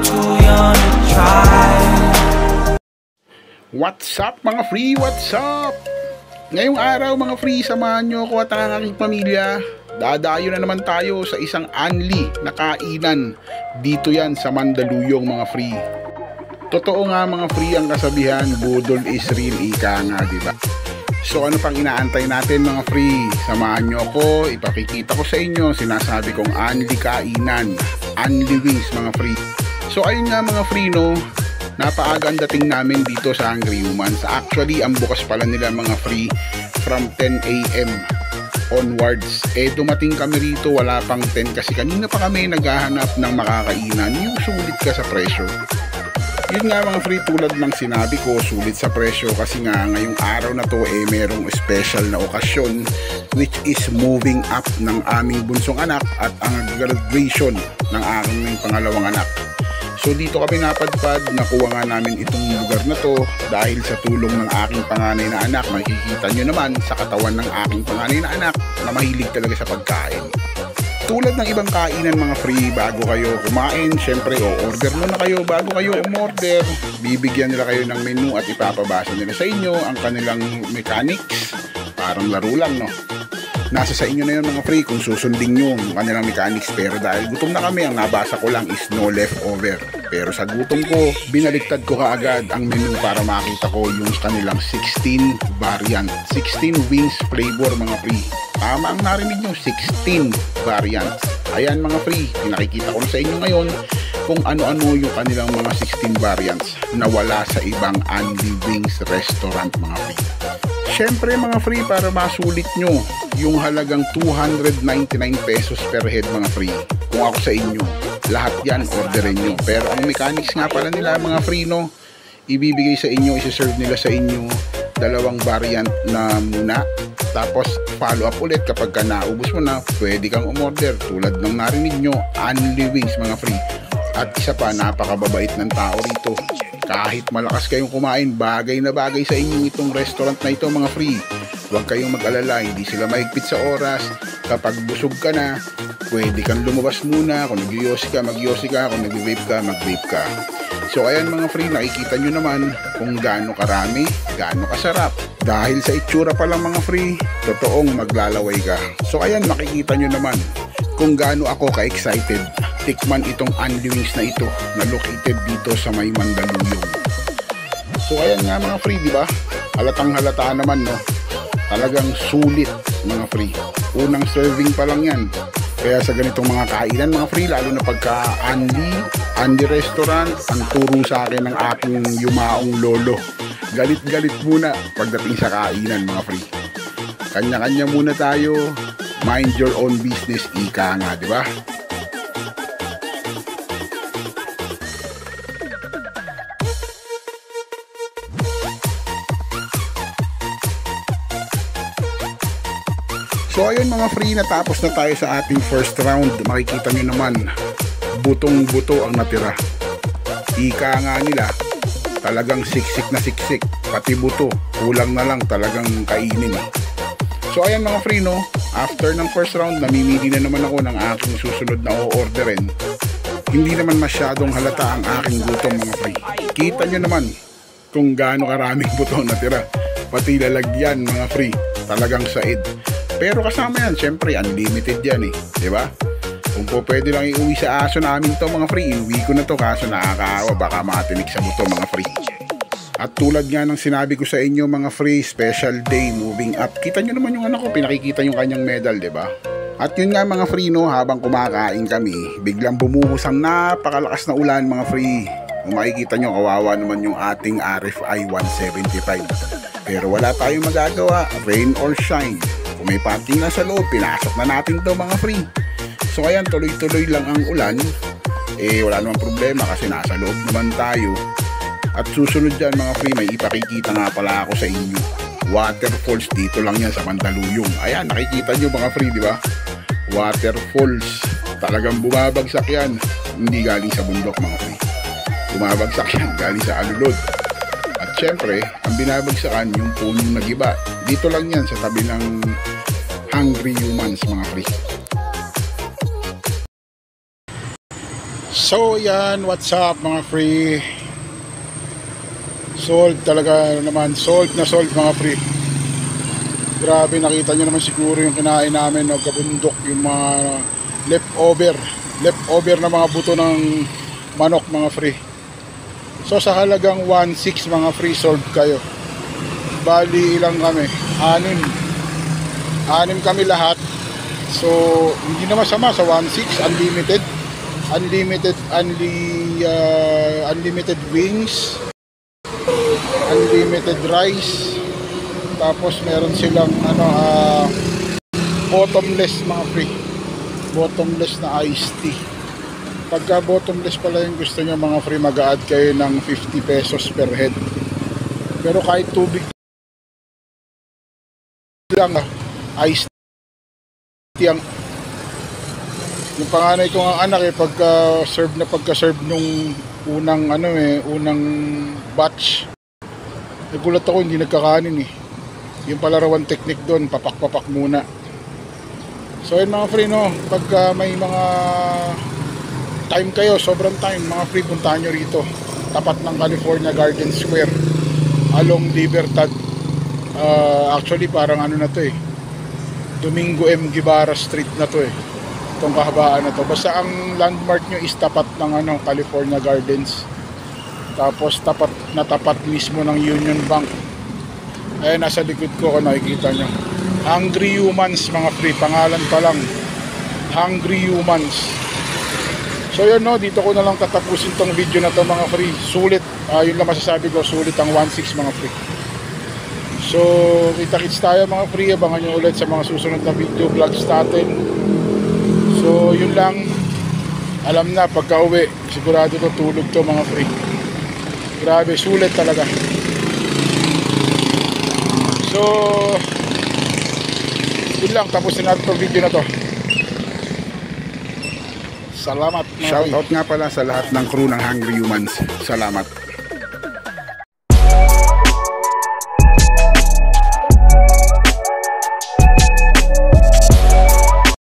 too young to try. What's up mga free? What's up? Ngayong araw mga free, samahan nyo ako at ang aking pamilya. Dadayo na naman tayo sa isang unli na kainan. Dito yan sa Mandaluyong mga free. Totoo nga mga free ang kasabihan, budol is real, ika nga, diba? So ano pang inaantay natin mga free? Samahan nyo ako, ipakikita ko sa inyo, sinasabi kong unli kainan, unli wings mga free. So ayun nga mga free, no, napaaga ang dating namin dito sa Hungry Humans. Actually ang bukas pala nila mga free from 10 AM onwards. Dumating kami rito wala pang 10 kasi kanina pa kami naghahanap ng makakainan, yung sulit ka sa presyo. Yun nga mga free, tulad ng sinabi ko, sulit sa presyo kasi nga ngayong araw na to merong special na okasyon, which is moving up ng aming bunsong anak at ang graduation ng aking pangalawang anak. So dito kami napadpad, nakuha nga namin itong lugar na to dahil sa tulong ng aking panganay na anak. Makikita nyo naman sa katawan ng aking panganay na anak na mahilig talaga sa pagkain. Tulad ng ibang kainan mga free, bago kayo kumain, syempre o-order muna kayo. Bago kayo umorder, bibigyan nila kayo ng menu at ipapabasa nila sa inyo ang kanilang mechanics. Parang laro lang, no? Nasa sa inyo na yun mga free kung susundin nyo ang kanilang mechanics. Pero dahil gutom na kami, ang nabasa ko lang is no leftover. Pero sa gutom ko, binaliktad ko kaagad ang menu para makita ko yung kanilang 16 variant, 16 wings flavor mga free. Tama ang narinig nyo, 16 variants. Ayan mga free, pinakikita ko sa inyo ngayon kung ano-ano yung kanilang mga 16 variants na wala sa ibang Unli Wings restaurant mga free. Syempre mga free, para masulit nyo yung halagang 299 pesos per head mga free. Kung ako sa inyo, lahat yan orderin nyo. Pero ang mechanics nga pala nila mga free, no, ibibigay sa inyo, isi-serve nila sa inyo dalawang variant na muna, tapos follow up ulit kapag ka naubos mo na, pwede kang umorder tulad ng narinig nyo, Unli Wings mga free. At isa pa, napakababait ng tao rito. Kahit malakas kayong kumain, bagay na bagay sa inyo itong restaurant na ito mga free. Huwag kayong mag-alala, hindi sila mahigpit sa oras. Kapag busog ka na, pwede kang lumabas muna. Kung nag-yosi ka, mag-yosi ka. Kung nag-vape ka, mag-vape ka. So ayan mga free, nakikita nyo naman kung gaano karami, gaano kasarap. Dahil sa itsura pa lang mga free, totoong maglalaway ka. So ayan, makikita nyo naman kung gaano ako ka-excited tikman itong Unli Wings na ito na located dito sa may Mandaluyong. So ayan nga mga free, di ba? Halatang halata naman, no? Talagang sulit mga free. Unang serving pa lang yan. Kaya sa ganitong mga kainan mga free, lalo na pagka Unli restaurant, ang turo sa akin ng aking yumaong lolo, galit-galit muna pagdating sa kainan mga free. Kanya-kanya muna tayo, mind your own business, ika nga, di ba? So ayun mga free, natapos na tayo sa ating first round. Makikita nyo naman, butong-buto ang natira. Ika nga nila, talagang siksik na siksik. Pati buto, kulang na lang talagang kainin. So ayan mga free, no, after ng first round, namimili na naman ako ng aking susunod na o-orderin. Hindi naman masyadong halata ang aking gutom mga free. Kita nyo naman kung gaano karaming buto ang natira. Pati lalagyan mga free, talagang said. Pero kasama yan, syempre unlimited yan eh, di ba? Kung po pwede lang iuwi sa aso namin to mga free, iuwi ko na to, kaso nakakaawa, baka matinik sa buto mga free. At tulad nga ng sinabi ko sa inyo mga free, special day, moving up. Kita nyo naman yung anak ko, pinakikita yung kanyang medal, di ba? At yun nga mga free, no, habang kumakain kami, biglang bumuhos ang napakalakas na ulan mga free. Kung makikita nyo, kawawa naman yung ating RFI 175. Pero wala tayong magagawa, rain or shine. Kung may parking na sa loob, pinasok na natin to mga free. So ayan, tuloy-tuloy lang ang ulan. Wala namang problema kasi nasa loob naman tayo. At susunod dyan mga free, may ipakikita nga pala ako sa inyo. Waterfalls, dito lang yan sa Mandaluyong. Ayan, nakikita nyo mga free, di ba? Waterfalls, talagang bumabagsak yan. Hindi galing sa bundok mga free. Bumabagsak yan, galing sa alulod. At syempre, ang binabagsakan yung punong nagiba. Dito lang yan sa tabi ng Hungry Humans mga free. So yan, what's up mga free? Sold talaga naman, sold na sold mga free. Grabe, nakita nyo naman siguro yung kinain namin, no, kabundok, yung mga leftover na mga buto ng manok mga free. So sa halagang 1.6 mga free, sold kayo. Bali ilang kami? 6 kami lahat. So hindi na masama sa 1.6, unlimited wings, unlimited rice, tapos meron silang bottomless mga free, bottomless na iced tea. Pagka bottomless pala yung gusto nyo mga free, mag-a-add kayo ng 50 pesos per head. Pero kahit tubig lang, iced tea ang yung panganay ko ng anak pagka-serve nung unang batch, nagulat ako, hindi nagkakanin yung palarawan technique doon, papak-papak muna. So yun mga free, no, pagka may mga time kayo, sobrang time mga free, puntahan nyo rito, tapat ng California Garden Square along Libertad. Actually parang na to Domingo M. Guevara Street na to itong kahabaan na to. Basta ang landmark nyo is tapat ng California Gardens, tapos tapat mismo ng Union Bank. Nasa likod ko kung nakikita nyo, Hungry Humans mga free, pangalan pa lang, Hungry Humans. So yun, no, dito ko na lang tatapusin tong video na to mga free. Sulit, yun lang masasabi ko, sulit ang 1.6 mga free. So kita-kits tayo mga free, abangan nyo ulit sa mga susunod na video vlogs natin. So yun lang, alam na pagka uwi sigurado to tulog to mga free. Grabe, sulit talaga. So yun lang, tapusin natin itong video na to. Salamat. Shoutout nga pala sa lahat ng crew ng Hungry Humans. Salamat.